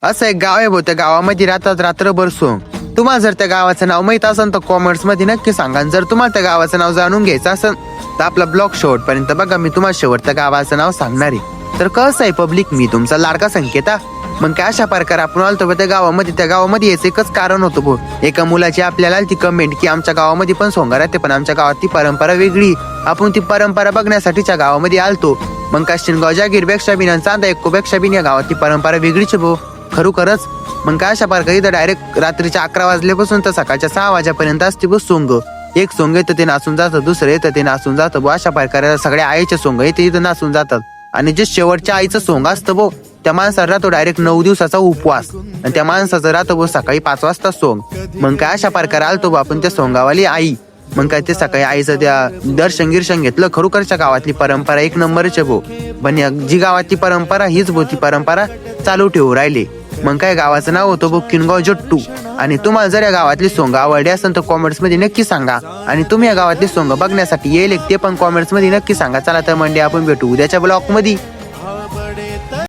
असं एक गाव आहे भाऊ, त्या गावामध्ये राहतात रात्रभर सोंग. तुम्हाला जर त्या गावाचं नाव माहित असेल तर कॉमेंट्स मध्ये नक्की सांगा. जर तुम्हाला त्या गावाचं नाव जाणून घ्यायचं असेल तर आपला ब्लॉग शेवटपर्यंत बघा, मी तुम्हाला शेवटच्या गावाचं नाव सांगणार आहे. तर कसं आहे पब्लिक, मी तुमचा लाडका संकेता. मग काय अशा प्रकारे आपण आलतो त्या गावामध्ये याचं एकच कारण होतं भाऊ. एका मुलाची आपल्याला ती कमेंट की आमच्या गावामध्ये पण सोंगा राहते, पण आमच्या गावात ती परंपरा वेगळी. आपण ती परंपरा बघण्यासाठीच्या गावामध्ये आलतो. मग काशिनगाव जागीरपेक्षा बिन आणि चांदा एक्कोपेक्षा बिन या गावात ती परंपरा वेगळीच आहे भाऊ, खरोखरच. मग काय अशा प्रकारे इथं डायरेक्ट रात्रीच्या 11 वाजल्यापासून तर सकाळच्या 6 वाजेपर्यंत असते बस सोंग. एक सोंग येतं ते नाचून जातं, दुसरं येतं ते नाचून जातं भाऊ. अशा प्रकारे सगळ्या आईचे सोंग येते इथं नाचून जातात. आणि जे शेवटच्या आईचं सोंग असतं भाऊ, त्या माणसाला राहतो डायरेक्ट 9 दिवसाचा उपवास. आणि त्या माणसाचं राहतो भाऊ सकाळी 5 वाजता सोंग. मग काय अशा प्रकारे आलतो भाऊ आपण त्या सोंगावाली आई. मग काय ते सकाळी आईचं त्या दर्शन गिर्शन घेतलं. खरोखरच्या गावातली परंपरा एक नंबरच भाऊ. पण जी गावातली परंपरा हीच भाऊ, ती परंपरा चालू ठेवू राहिली. मग काय गावाचं नाव होतं भाऊ किनगाव जट्टू. आणि तुम्हाला जर या गावातली सोंग आवडली असेल तर कॉमेंट्स मध्ये नक्की सांगा. आणि तुम्ही या गावातली सोंग बघण्यासाठी येईल ते पण कॉमेंट्स मध्ये नक्की सांगा. चला तर मंडळी, आपण भेटू उद्याच्या ब्लॉग मध्ये.